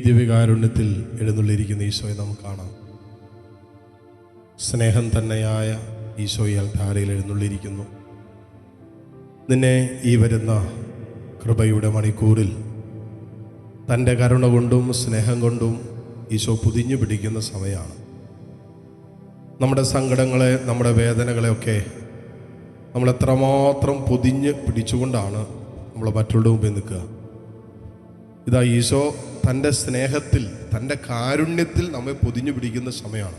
ദിവ്യകാരുണ്യത്തിൽ എഴുന്നള്ളിയിരിക്കുന്ന ഈശോയെ നമുക്ക് കാണാം. സ്നേഹം തന്നെയായ ഈശോയാൽ ധാരയിൽ എഴുന്നള്ളിയിരിക്കുന്നു. നിന്നെ ഈ വരുന്ന കൃപയുടെ മണിക്കൂറിൽ തൻ്റെ കരുണ കൊണ്ടും സ്നേഹം കൊണ്ടും ഈശോ പൊതിഞ്ഞു പിടിക്കുന്ന സമയമാണ്. നമ്മുടെ സങ്കടങ്ങളെ, നമ്മുടെ വേദനകളെയൊക്കെ നമ്മൾ എത്രമാത്രം പൊതിഞ്ഞ് പിടിച്ചുകൊണ്ടാണ് നമ്മൾ മറ്റുള്ള മുമ്പിൽ നിൽക്കുക. ഇതാ ഈശോ തൻ്റെ സ്നേഹത്തിൽ, തൻ്റെ കാരുണ്യത്തിൽ നമ്മെ പൊതിഞ്ഞു പിടിക്കുന്ന സമയമാണ്.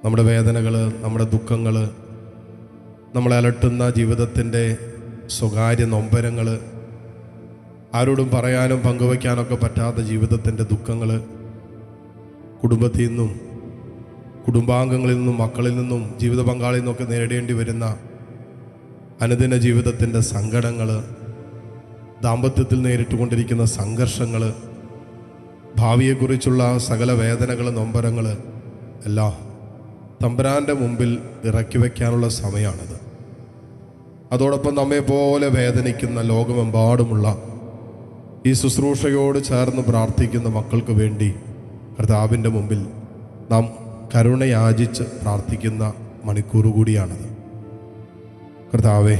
നമ്മുടെ വേദനകൾ, നമ്മുടെ ദുഃഖങ്ങൾ, നമ്മളെ അലട്ടുന്ന ജീവിതത്തിൻ്റെ സ്വകാര്യ നൊമ്പരങ്ങൾ, ആരോടും പറയാനും പങ്കുവയ്ക്കാനൊക്കെ പറ്റാത്ത ജീവിതത്തിൻ്റെ ദുഃഖങ്ങൾ, കുടുംബത്തിൽ നിന്നും, കുടുംബാംഗങ്ങളിൽ നിന്നും, മക്കളിൽ നിന്നും, ജീവിത പങ്കാളിൽ നിന്നൊക്കെ നേരിടേണ്ടി വരുന്ന അനുദിന ജീവിതത്തിൻ്റെ സങ്കടങ്ങൾ, ദാമ്പത്യത്തിൽ നേരിട്ടുകൊണ്ടിരിക്കുന്ന സംഘർഷങ്ങൾ, ഭാവിയെക്കുറിച്ചുള്ള സകല വേദനകൾ, നൊമ്പരങ്ങൾ എല്ലാം തമ്പുരാൻ്റെ മുമ്പിൽ ഇറക്കി വയ്ക്കാനുള്ള സമയമാണിത്. അതോടൊപ്പം നമ്മെപ്പോലെ വേദനിക്കുന്ന ലോകമെമ്പാടുമുള്ള ഈ ശുശ്രൂഷയോട് ചേർന്ന് പ്രാർത്ഥിക്കുന്ന മക്കൾക്ക് വേണ്ടി കർത്താവിൻ്റെ മുമ്പിൽ നാം കരുണയാചിച്ച് പ്രാർത്ഥിക്കുന്ന മണിക്കൂർ കൂടിയാണിത്. കർത്താവേ,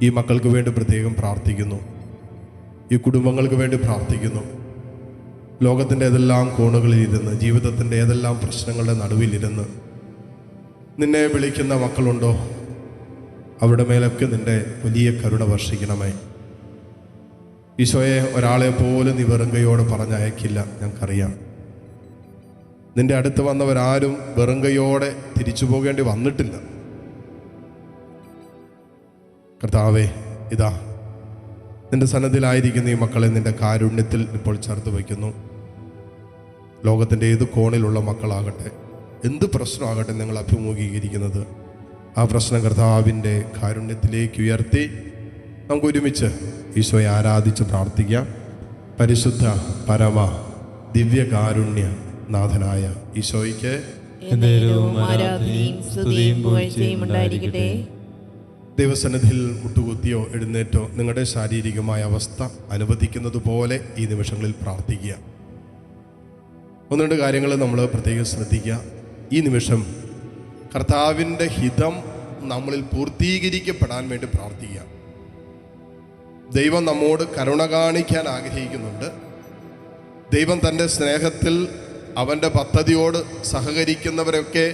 ഈ മക്കൾക്ക് വേണ്ടി പ്രത്യേകം പ്രാർത്ഥിക്കുന്നു. ഈ കുടുംബങ്ങൾക്ക് വേണ്ടി പ്രാർത്ഥിക്കുന്നു. ലോകത്തിൻ്റെ ഏതെല്ലാം കോണുകളിലിരുന്ന്, ജീവിതത്തിൻ്റെ ഏതെല്ലാം പ്രശ്നങ്ങളുടെ നടുവിലിരുന്ന് നിന്നെ വിളിക്കുന്ന മക്കളുണ്ടോ, അവരുടെ മേലൊക്കെ നിൻ്റെ വലിയ കരുണ വർഷിക്കണമേ. ഈശോയെ, ഒരാളെ പോലും നീ വെറുങ്കയോടെ പറഞ്ഞയക്കില്ല, ഞങ്ങൾക്കറിയാം. നിൻ്റെ അടുത്ത് വന്നവരാരും വെറുങ്കയോടെ തിരിച്ചു പോകേണ്ടി വന്നിട്ടില്ല. കർത്താവേ, ഇതാ നിൻ്റെ സന്നദ്ധിയിലായിരിക്കുന്ന ഈ മക്കളെ നിൻ്റെ കാരുണ്യത്തിൽ ഇപ്പോൾ ചേർത്ത് വയ്ക്കുന്നു. ലോകത്തിൻ്റെ ഏത് കോണിലുള്ള മക്കളാകട്ടെ, എന്ത് പ്രശ്നമാകട്ടെ നിങ്ങൾ അഭിമുഖീകരിക്കുന്നത്, ആ പ്രശ്നം കർത്താവിൻ്റെ കാരുണ്യത്തിലേക്ക് ഉയർത്തി നമുക്ക് ഒരുമിച്ച് ഈശോയെ ആരാധിച്ച് പ്രാർത്ഥിക്കാം. പരിശുദ്ധ പരമ ദിവ്യകാരുണ്യ നാഥനായ ഈശോയ്ക്ക് ദൈവസന്നിധിയിൽ മുട്ടുകുത്തിയോ എഴുന്നേറ്റോ നിങ്ങളുടെ ശാരീരികമായ അവസ്ഥ അനുവദിക്കുന്നത് പോലെ ഈ നിമിഷങ്ങളിൽ പ്രാർത്ഥിക്കുക. ഒന്ന് രണ്ട് കാര്യങ്ങൾ നമ്മൾ പ്രത്യേകം ശ്രദ്ധിക്കുക. ഈ നിമിഷം കർത്താവിൻ്റെ ഹിതം നമ്മളിൽ പൂർത്തീകരിക്കപ്പെടാൻ വേണ്ടി പ്രാർത്ഥിക്കുക. ദൈവം നമ്മോട് കരുണ കാണിക്കാൻ ആഗ്രഹിക്കുന്നുണ്ട്. ദൈവം തൻ്റെ സ്നേഹത്തിൽ അവൻ്റെ പദ്ധതിയോട് സഹകരിക്കുന്നവരൊക്കെ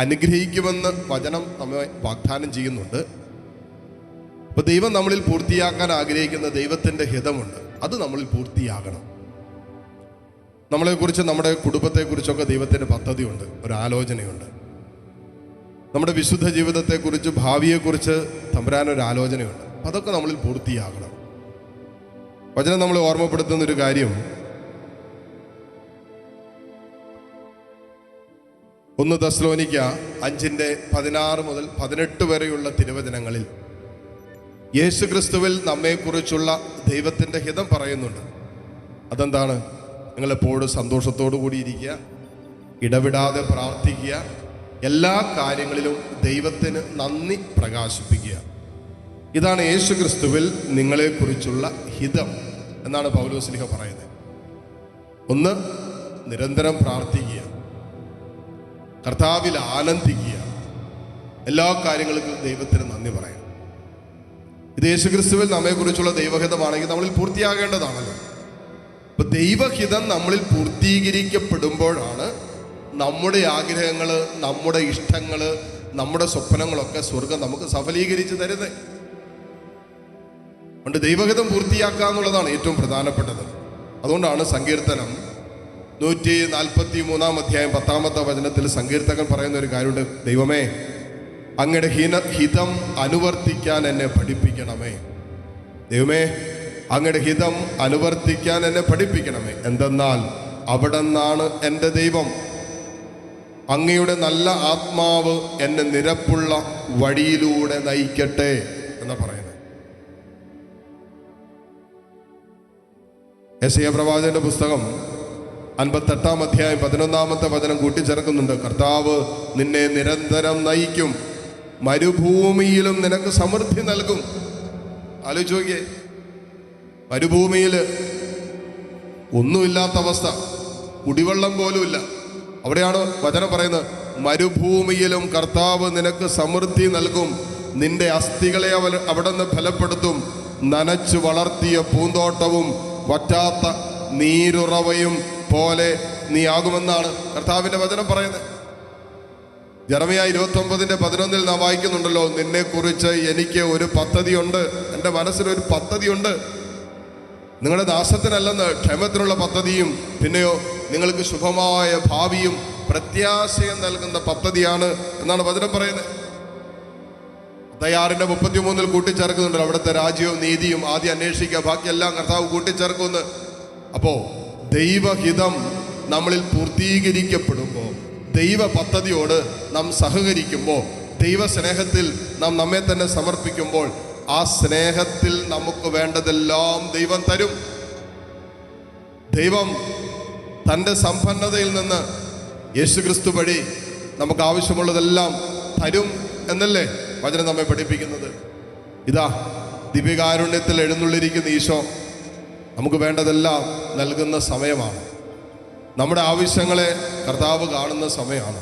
അനുഗ്രഹിക്കുമെന്ന് വചനം നമ്മെ വാഗ്ദാനം ചെയ്യുന്നുണ്ട്. അപ്പോൾ ദൈവം നമ്മളിൽ പൂർത്തിയാക്കാൻ ആഗ്രഹിക്കുന്ന ദൈവത്തിൻ്റെ ഹിതമുണ്ട്. അത് നമ്മളിൽ പൂർത്തിയാകണം. നമ്മളെക്കുറിച്ച്, നമ്മുടെ കുടുംബത്തെക്കുറിച്ചൊക്കെ ദൈവത്തിൻ്റെ പദ്ധതിയുണ്ട്, ഒരാലോചനയുണ്ട്. നമ്മുടെ വിശുദ്ധ ജീവിതത്തെക്കുറിച്ച്, ഭാവിയെക്കുറിച്ച് തമ്പുരാനൊരു ആലോചനയുണ്ട്. അതൊക്കെ നമ്മളിൽ പൂർത്തിയാകണം. വചനം നമ്മൾ ഓർമ്മപ്പെടുത്തുന്നൊരു കാര്യം, 1 തെസ്സലോനിക്ക 5:16 മുതൽ 18 വരെയുള്ള തിരുവചനങ്ങളിൽ യേശുക്രിസ്തുവിൽ നമ്മെക്കുറിച്ചുള്ള ദൈവത്തിൻ്റെ ഹിതം പറയുന്നുണ്ട്. അതെന്താണ്? നിങ്ങളെപ്പോഴും സന്തോഷത്തോടു കൂടി ഇരിക്കുക, ഇടവിടാതെ പ്രാർത്ഥിക്കുക, എല്ലാ കാര്യങ്ങളിലും ദൈവത്തിന് നന്ദി പ്രകാശിപ്പിക്കുക. ഇതാണ് യേശുക്രിസ്തുവിൽ നിങ്ങളെക്കുറിച്ചുള്ള ഹിതം എന്നാണ് പൗലോസ്ലീഹ പറയുന്നത്. ഒന്ന്, നിരന്തരം പ്രാർത്ഥിക്കുക, കർത്താവിൽ ആനന്ദിക്കുക, എല്ലാ കാര്യങ്ങൾക്കും ദൈവത്തിന് നന്ദി പറയണം. ഇത് യേശുക്രിസ്തുവിൽ നമ്മെക്കുറിച്ചുള്ള ദൈവഹിതമാണെങ്കിൽ നമ്മളിൽ പൂർത്തിയാകേണ്ടതാണല്ലോ. അപ്പൊ ദൈവഹിതം നമ്മളിൽ പൂർത്തീകരിക്കപ്പെടുമ്പോഴാണ് നമ്മുടെ ആഗ്രഹങ്ങൾ, നമ്മുടെ ഇഷ്ടങ്ങൾ, നമ്മുടെ സ്വപ്നങ്ങളൊക്കെ സ്വർഗം നമുക്ക് സഫലീകരിച്ച് തരുന്നത്. അതുകൊണ്ട് ദൈവഹിതം പൂർത്തിയാക്കുക എന്നുള്ളതാണ് ഏറ്റവും പ്രധാനപ്പെട്ടത്. അതുകൊണ്ടാണ് സങ്കീർത്തനം 143 അധ്യായം 10 വചനത്തിൽ സങ്കീർത്തകൻ പറയുന്ന ഒരു കാര്യമുണ്ട്. ദൈവമേ, അങ്ങയുടെ ഹിതം അനുവർത്തിക്കാൻ എന്നെ പഠിപ്പിക്കണമേ. ദൈവമേ, അങ്ങയുടെ ഹിതം അനുവർത്തിക്കാൻ എന്നെ പഠിപ്പിക്കണമേ. എന്തെന്നാൽ അവിടെ നിന്നാണ് എൻ്റെ ദൈവം. അങ്ങയുടെ നല്ല ആത്മാവ് എന്നെ നിരപ്പുള്ള വഴിയിലൂടെ നയിക്കട്ടെ എന്നാ പറയുന്നത്. യെശയ്യാ പ്രവാചകന്റെ പുസ്തകം 58 അധ്യായം 11 വചനം കൂട്ടിച്ചേർക്കുന്നുണ്ട്. കർത്താവ് നിന്നെ നിരന്തരം നയിക്കും, മരുഭൂമിയിലും നിനക്ക് സമൃദ്ധി നൽകും. ആലോചിച്ച് നോക്കിയേ, മരുഭൂമിയിൽ ഒന്നുമില്ലാത്ത അവസ്ഥ, കുടിവെള്ളം പോലുമില്ല. അവിടെയാണ് വചനം പറയുന്നത്, മരുഭൂമിയിലും കർത്താവ് നിനക്ക് സമൃദ്ധി നൽകും, നിന്റെ അസ്ഥികളെ അവിടെ നിന്ന് ഫലപ്പെടുത്തും, നനച്ചു വളർത്തിയ പൂന്തോട്ടവും വറ്റാത്ത നീരുറവയും പോലെ നീ ആകുമെന്നാണ് കർത്താവിൻ്റെ വചനം പറയുന്നത്. ജെറമ്യാ 29:11 നാം വായിക്കുന്നുണ്ടല്ലോ, നിന്നെക്കുറിച്ച് എനിക്ക് ഒരു പദ്ധതിയുണ്ട്, എൻ്റെ മനസ്സിലൊരു പദ്ധതിയുണ്ട്, നിങ്ങളുടെ നാശത്തിനല്ലെന്ന്, ക്ഷേമത്തിനുള്ള പദ്ധതിയും പിന്നെയോ നിങ്ങൾക്ക് ശുഭമായ ഭാവിയും പ്രത്യാശയും നൽകുന്ന പദ്ധതിയാണ് എന്നാണ് വചനം പറയുന്നത്. 6:33 കൂട്ടിച്ചേർക്കുന്നുണ്ടല്ലോ, അവിടുത്തെ രാജ്യവും നീതിയും ആദ്യം അന്വേഷിക്കുക, ബാക്കിയെല്ലാം കർത്താവ് കൂട്ടിച്ചേർക്കുമെന്ന്. അപ്പോൾ ദൈവഹിതം നമ്മളിൽ പൂർത്തീകരിക്കപ്പെടുമ്പോൾ, ദൈവ പദ്ധതിയോട് നാം സഹകരിക്കുമ്പോൾ, ദൈവസ്നേഹത്തിൽ നാം നമ്മെ തന്നെ സമർപ്പിക്കുമ്പോൾ, ആ സ്നേഹത്തിൽ നമുക്ക് വേണ്ടതെല്ലാം ദൈവം തരും. ദൈവം തൻ്റെ സമ്പന്നതയിൽ നിന്ന് യേശുക്രിസ്തു വഴി നമുക്ക് ആവശ്യമുള്ളതെല്ലാം തരും എന്നല്ലേ വചനം നമ്മെ പഠിപ്പിക്കുന്നത്. ഇതാ ദിവ്യകാരുണ്യത്തിൽ എഴുന്നള്ളിരിക്കുന്ന ഈശോ നമുക്ക് വേണ്ടതെല്ലാം നൽകുന്ന സമയമാണ്. നമ്മുടെ ആവശ്യങ്ങളെ കർത്താവ് കാണുന്ന സമയമാണ്.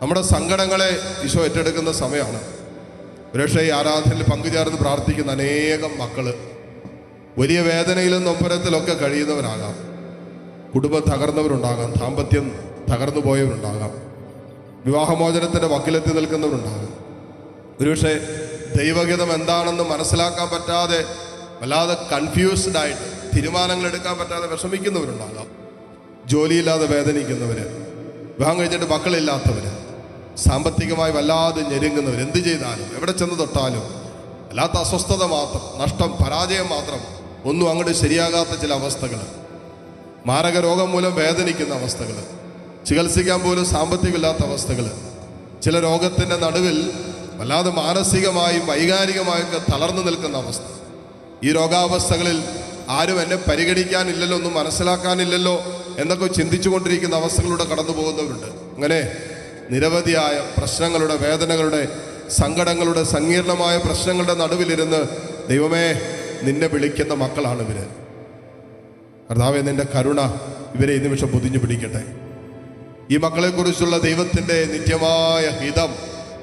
നമ്മുടെ സങ്കടങ്ങളെ ഈശോ ഏറ്റെടുക്കുന്ന സമയമാണ്. ഒരുപക്ഷേ ഈ ആരാധനയിൽ പങ്കുചേർന്ന് പ്രാർത്ഥിക്കുന്ന അനേകം മക്കള് വലിയ വേദനയിലും നൊമ്പരത്തിലൊക്കെ കഴിയുന്നവരാകാം, കുടുംബം തകർന്നവരുണ്ടാകാം, ദാമ്പത്യം തകർന്നു പോയവരുണ്ടാകാം, വിവാഹമോചനത്തിൻ്റെ വക്കിലെത്തി നിൽക്കുന്നവരുണ്ടാകാം. ഒരുപക്ഷെ ദൈവഹിതം എന്താണെന്ന് മനസ്സിലാക്കാൻ പറ്റാതെ വല്ലാതെ കൺഫ്യൂസ്ഡ് ആയിട്ട് തീരുമാനങ്ങൾ എടുക്കാൻ പറ്റാതെ വിഷമിക്കുന്നവരുണ്ടാകാം, ജോലിയില്ലാതെ വേദനിക്കുന്നവർ, വിവാഹം കഴിച്ചിട്ട് മക്കളില്ലാത്തവർ, സാമ്പത്തികമായി വല്ലാതെ ഞെരുങ്ങുന്നവർ, എന്ത് ചെയ്താലും എവിടെ ചെന്ന് തൊട്ടാലും വല്ലാത്ത അസ്വസ്ഥത മാത്രം, നഷ്ടം, പരാജയം മാത്രം, ഒന്നും അങ്ങോട്ട് ശരിയാകാത്ത ചില അവസ്ഥകൾ, മാരക രോഗം മൂലം വേദനിക്കുന്ന അവസ്ഥകൾ, ചികിത്സിക്കാൻ പോലും സാമ്പത്തികമില്ലാത്ത അവസ്ഥകൾ, ചില രോഗത്തിൻ്റെ നടുവിൽ വല്ലാതെ മാനസികമായും വൈകാരികമായൊക്കെ തളർന്നു നിൽക്കുന്ന അവസ്ഥ. ഈ രോഗാവസ്ഥകളിൽ ആരും എന്നെ പരിഗണിക്കാനില്ലല്ലോ, ഒന്നും മനസ്സിലാക്കാനില്ലല്ലോ എന്നൊക്കെ ചിന്തിച്ചു കൊണ്ടിരിക്കുന്ന അവസ്ഥകളിലൂടെ കടന്നു പോകുന്നവരുണ്ട്. അങ്ങനെ നിരവധിയായ പ്രശ്നങ്ങളുടെ, വേദനകളുടെ, സങ്കടങ്ങളുടെ, സങ്കീർണമായ പ്രശ്നങ്ങളുടെ നടുവിലിരുന്ന് ദൈവമേ നിന്നെ വിളിക്കുന്ന മക്കളാണ് ഇവര്. കർത്താവേ നിന്റെ കരുണ ഇവരെ ഈ നിമിഷം പൊതിഞ്ഞു പിടിക്കട്ടെ. ഈ മക്കളെക്കുറിച്ചുള്ള ദൈവത്തിൻ്റെ നിത്യമായ ഹിതം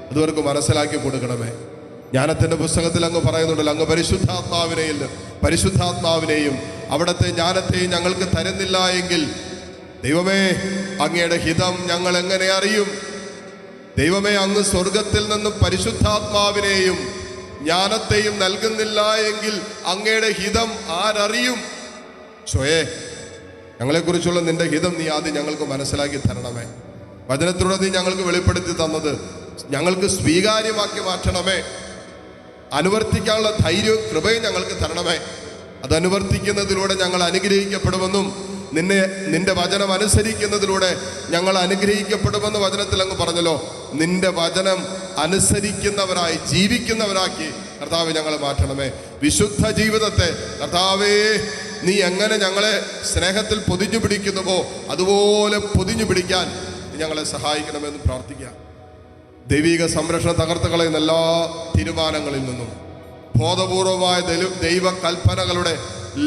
അതുവർക്ക് മനസ്സിലാക്കി കൊടുക്കണമേ. ജ്ഞാനത്തിൻ്റെ പുസ്തകത്തിൽ അങ്ങ് പറയുന്നുണ്ടല്ലോ, അങ്ങ് പരിശുദ്ധാത്മാവിനെയും അവിടുത്തെ ജ്ഞാനത്തെയും ഞങ്ങൾക്ക് തരുന്നില്ല എങ്കിൽ ദൈവമേ അങ്ങയുടെ ഹിതം ഞങ്ങൾ എങ്ങനെ അറിയും? ദൈവമേ അങ്ങ് സ്വർഗത്തിൽ നിന്നും പരിശുദ്ധാത്മാവിനെയും ജ്ഞാനത്തെയും നൽകുന്നില്ല എങ്കിൽ അങ്ങയുടെ ഹിതം ആരറിയും? ചോയേ ഞങ്ങളെക്കുറിച്ചുള്ള നിന്റെ ഹിതം നീ ആദ്യം ഞങ്ങൾക്ക് മനസ്സിലാക്കി തരണമേ. വചനത്തിലൂടെ നീ ഞങ്ങൾക്ക് വെളിപ്പെടുത്തി തന്നത് ഞങ്ങൾക്ക് സ്വീകാര്യമാക്കി മാറ്റണമേ. അനുവർത്തിക്കാനുള്ള ധൈര്യവും കൃപയും ഞങ്ങൾക്ക് തരണമേ. അത് അനുവർത്തിക്കുന്നതിലൂടെ ഞങ്ങൾ അനുഗ്രഹിക്കപ്പെടുമെന്നും നിന്റെ വചനം അനുസരിക്കുന്നതിലൂടെ ഞങ്ങൾ അനുഗ്രഹിക്കപ്പെടുമെന്ന് വചനത്തിൽ അങ്ങ് പറഞ്ഞല്ലോ. നിന്റെ വചനം അനുസരിക്കുന്നവരായി ജീവിക്കുന്നവരാക്കി കർത്താവേ ഞങ്ങളെ മാറ്റണമേ. വിശുദ്ധ ജീവിതത്തെ കർത്താവേ നീ എങ്ങനെ ഞങ്ങളെ സ്നേഹത്തിൽ പൊതിഞ്ഞു പിടിക്കുന്നുവോ അതുപോലെ പൊതിഞ്ഞു പിടിക്കാൻ ഞങ്ങളെ സഹായിക്കണമെന്ന് പ്രാർത്ഥിക്കാം. ദൈവിക സംരക്ഷണ തകർത്ത് കളയുന്ന എല്ലാ തീരുമാനങ്ങളിൽ നിന്നും, ബോധപൂർവമായ ദൈവ കൽപ്പനകളുടെ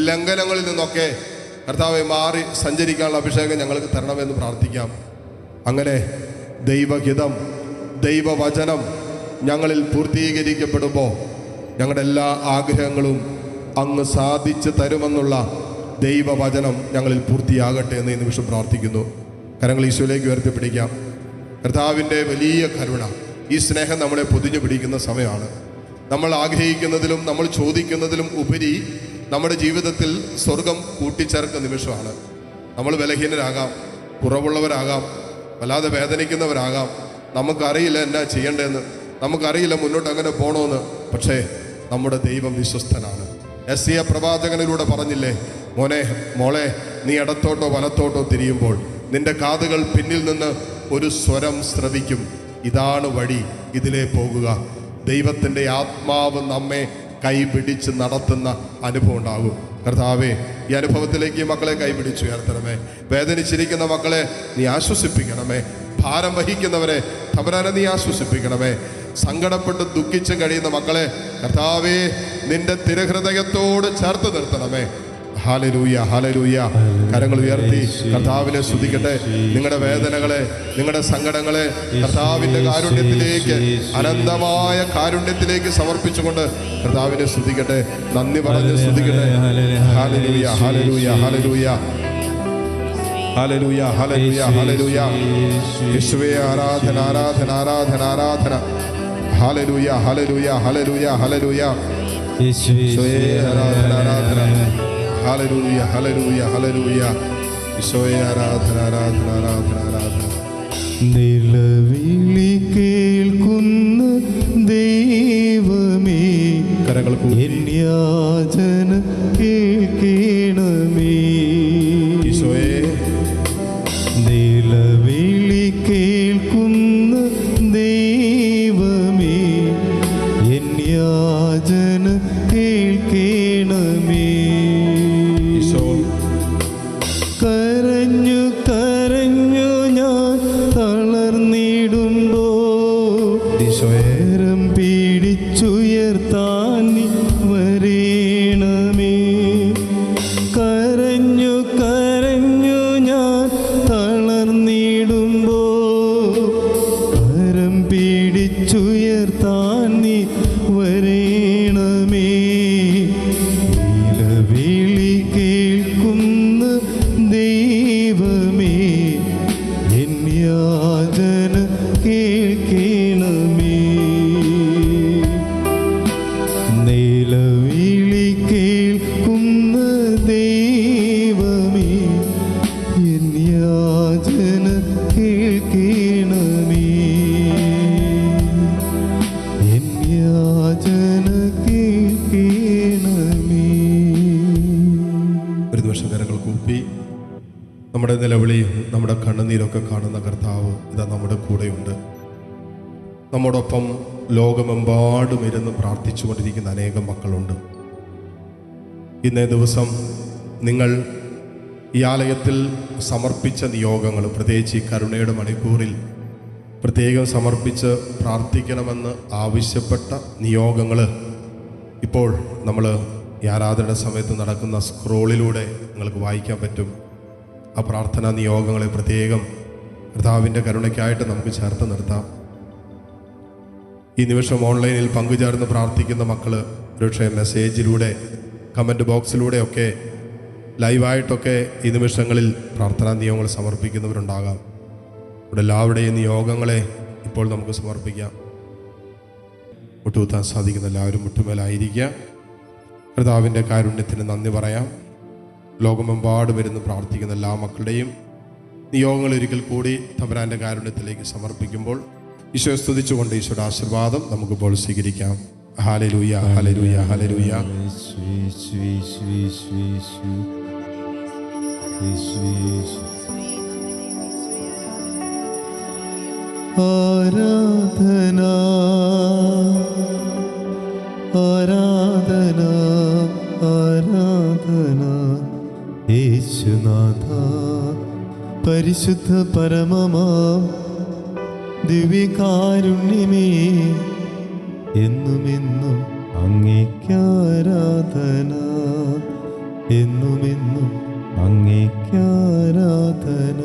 ലംഘനങ്ങളിൽ നിന്നൊക്കെ കർത്താവെ മാറി സഞ്ചരിക്കാനുള്ള അഭിഷേകം ഞങ്ങൾക്ക് തരണമെന്ന് പ്രാർത്ഥിക്കാം. അങ്ങനെ ദൈവഹിതം, ദൈവവചനം ഞങ്ങളിൽ പൂർത്തീകരിക്കപ്പെടുമ്പോൾ ഞങ്ങളുടെ എല്ലാ ആഗ്രഹങ്ങളും അങ്ങ് സാധിച്ചു തരുമെന്നുള്ള ദൈവവചനം ഞങ്ങളിൽ പൂർത്തിയാകട്ടെ എന്ന് ഈ നിമിഷം പ്രാർത്ഥിക്കുന്നു. കരങ്ങൾ ഈശോയിലേക്ക് ഉയർത്തിപ്പിടിക്കാം. കർത്താവിൻ്റെ വലിയ കരുണ, ഈ സ്നേഹം നമ്മളെ പൊതിഞ്ഞു പിടിക്കുന്ന സമയമാണ്. നമ്മൾ ആഗ്രഹിക്കുന്നതിലും നമ്മൾ ചോദിക്കുന്നതിലും ഉപരി നമ്മുടെ ജീവിതത്തിൽ സ്വർഗം കൂട്ടിച്ചേർക്കുന്ന നിമിഷമാണ്. നമ്മൾ ബലഹീനരാകാം, കുറവുള്ളവരാകാം, വല്ലാതെ വേദനിക്കുന്നവരാകാം, നമുക്കറിയില്ല എന്നാ ചെയ്യേണ്ടതെന്ന്, നമുക്കറിയില്ല മുന്നോട്ട് അങ്ങനെ പോകണമെന്ന്. പക്ഷേ നമ്മുടെ ദൈവം വിശ്വസ്തനാണ്. യെശയ്യാ പ്രവാചകനിലൂടെ പറഞ്ഞില്ലേ, മോളെ നീ ഇടത്തോട്ടോ വലത്തോട്ടോ തിരിയുമ്പോൾ നിന്റെ കാതുകൾ പിന്നിൽ നിന്ന് ഒരു സ്വരം ശ്രവിക്കും, ഇതാണ് വഴി, ഇതിലേ പോകുക. ദൈവത്തിൻ്റെ ആത്മാവ് നമ്മെ കൈപിടിച്ച് നടത്തുന്ന അനുഭവം ഉണ്ടാകും. കർത്താവേ ഈ അനുഭവത്തിലേക്ക് മക്കളെ കൈപിടിച്ച് ഉയർത്തണമേ. വേദനിച്ചിരിക്കുന്ന മക്കളെ നീ ആശ്വസിപ്പിക്കണമേ. ഭാരം വഹിക്കുന്നവരെ തമ്പുരാനെ നീ ആശ്വസിപ്പിക്കണമേ. സങ്കടപ്പെട്ട് ദുഃഖിച്ച് കഴിയുന്ന മക്കളെ കർത്താവേ നിന്റെ തിരുഹൃദയത്തോട് ചേർത്ത് നിർത്തണമേ. Hallelujah, hallelujah. കരങ്ങൾ ഉയർത്തി കർത്താവിനെ സ്തുതിക്കട്ടെ. നിങ്ങളുടെ വേദനകളെ, നിങ്ങളുടെ സങ്കടങ്ങളെ കർത്താവിൻ്റെ കാരുണ്യത്തിലേക്ക്, അനന്തമായ കാരുണ്യത്തിലേക്ക് സമർപ്പിച്ചുകൊണ്ട് കർത്താവിനെ സ്തുതിക്കട്ടെ. നന്ദി പറഞ്ഞ് സ്തുതിക്കട്ടെ. ഹല്ലേലൂയ, ഹല്ലേലൂയ, ഹല്ലേലൂയ, ഹല്ലേലൂയ, ഹല്ലേലൂയ, ഹല്ലേലൂയ. യേശുവേ ആരാധന, ആരാധന, ആരാധന, ആരാധന. ഹല്ലേലൂയ, ഹല്ലേലൂയ, ഹല്ലേലൂയ, ഹല്ലേലൂയ. യേശുവേ ആരാധന, ആരാധന. ഹല്ലേലൂയ, ഹല്ലേലൂയ, ഹല്ലേലൂയ. യേശുവേ ആരാധന, ആരാധന, ആരാധന, ആരാധന. നിലവിളി കേൾക്കുന്ന ദൈവമേ, കരങ്ങൾ എൻ യാചന കേൾക്കണമേ. ഈശോയേ, നിലവിളി കേൾക്കുന്ന ദൈവമേ, എൻ യാചന കേൾക്കണമേ. ഈശോ, കരഞ്ഞു കരഞ്ഞു ഞാൻ തളർന്നിടുമ്പോ ഈശോയേരം പിടിച്ചുയർത്താൻ നീ വരേണമേ. കരഞ്ഞു കരഞ്ഞു ഞാൻ തളർന്നിടുമ്പോ കരം പിടിച്ചുയർത്താൻ നീ വരേണമേ. നിലവിളി കേൾക്കുന്ന ദൈവമേ, എൻ യാചന കേൾക്കണമേ. നിലവിളി കേൾക്കുന്ന ദൈവമേ, എൻ യാചന കേൾക്കണമേ. എൻ യാചന കേൾക്കണമേ. ഒരു നിമിഷം കരങ്ങൾ കൂപ്പി നമ്മുടെ നിലവിളിയും നമ്മുടെ കണ്ണുനീരൊക്കെ കാണുന്ന കർത്താവ് ഇതാ നമ്മുടെ കൂടെയുണ്ട്. നമ്മോടൊപ്പം ലോകമെമ്പാടും ഇരുന്ന് പ്രാർത്ഥിച്ചു കൊണ്ടിരിക്കുന്ന അനേകം മക്കളുണ്ട്. ഇന്നേ ദിവസം നിങ്ങൾ ഈ ആലയത്തിൽ സമർപ്പിച്ച നിയോഗങ്ങൾ, പ്രത്യേകിച്ച് ഈ കരുണയുടെ മണിക്കൂറിൽ പ്രത്യേകം സമർപ്പിച്ച് പ്രാർത്ഥിക്കണമെന്ന് ആവശ്യപ്പെട്ട നിയോഗങ്ങൾ ഇപ്പോൾ നമ്മൾ ഈ ആരാധന സമയത്ത് നടക്കുന്ന സ്ക്രോളിലൂടെ നിങ്ങൾക്ക് വായിക്കാൻ പറ്റും. ആ പ്രാർത്ഥനാ നിയോഗങ്ങളെ പ്രത്യേകം കർത്താവിൻ്റെ കരുണയ്ക്കായിട്ട് നമുക്ക് ചേർത്ത് നിർത്താം. ഈ നിമിഷം ഓൺലൈനിൽ പങ്കുചേർന്ന് പ്രാർത്ഥിക്കുന്ന മക്കൾ ഒരുപക്ഷെ മെസ്സേജിലൂടെ, കമൻറ്റ് ബോക്സിലൂടെയൊക്കെ ലൈവായിട്ടൊക്കെ ഈ നിമിഷങ്ങളിൽ പ്രാർത്ഥനാ നിയോഗങ്ങൾ സമർപ്പിക്കുന്നവരുണ്ടാകാം. ഇവിടെ എല്ലാവരുടെയും നിയോഗങ്ങളെ ഇപ്പോൾ നമുക്ക് സമർപ്പിക്കാം. മുട്ടുകുത്താൻ സാധിക്കുന്ന എല്ലാവരും മുട്ടുമേലായിരിക്കുക. കർത്താവിൻ്റെ കാരുണ്യത്തിന് നന്ദി പറയാം. ലോകമെമ്പാടും ഇരുന്ന് പ്രാർത്ഥിക്കുന്ന എല്ലാ മക്കളുടെയും നിയോഗങ്ങൾ ഒരിക്കൽ കൂടി തമ്പുരാൻ്റെ കാരുണ്യത്തിലേക്ക് സമർപ്പിക്കുമ്പോൾ ഈശോയെ സ്തുതിച്ചുകൊണ്ട് ഈശോയുടെ ആശീർവാദം നമുക്കിപ്പോൾ സ്വീകരിക്കാം. ഹല്ലേലൂയ, ഹല്ലേലൂയ, ഹല്ലേലൂയ. ആരാധന, ആരാധന, ആരാധന യേശുനാഥ. പരിശുദ്ധ പരമമാം ദിവ്യകാരുണ്യമേ, എന്നുമെന്നും അങ്ങേക്കാരാധന, എന്നുമെന്നും അങ്ങേക്കാരാധന.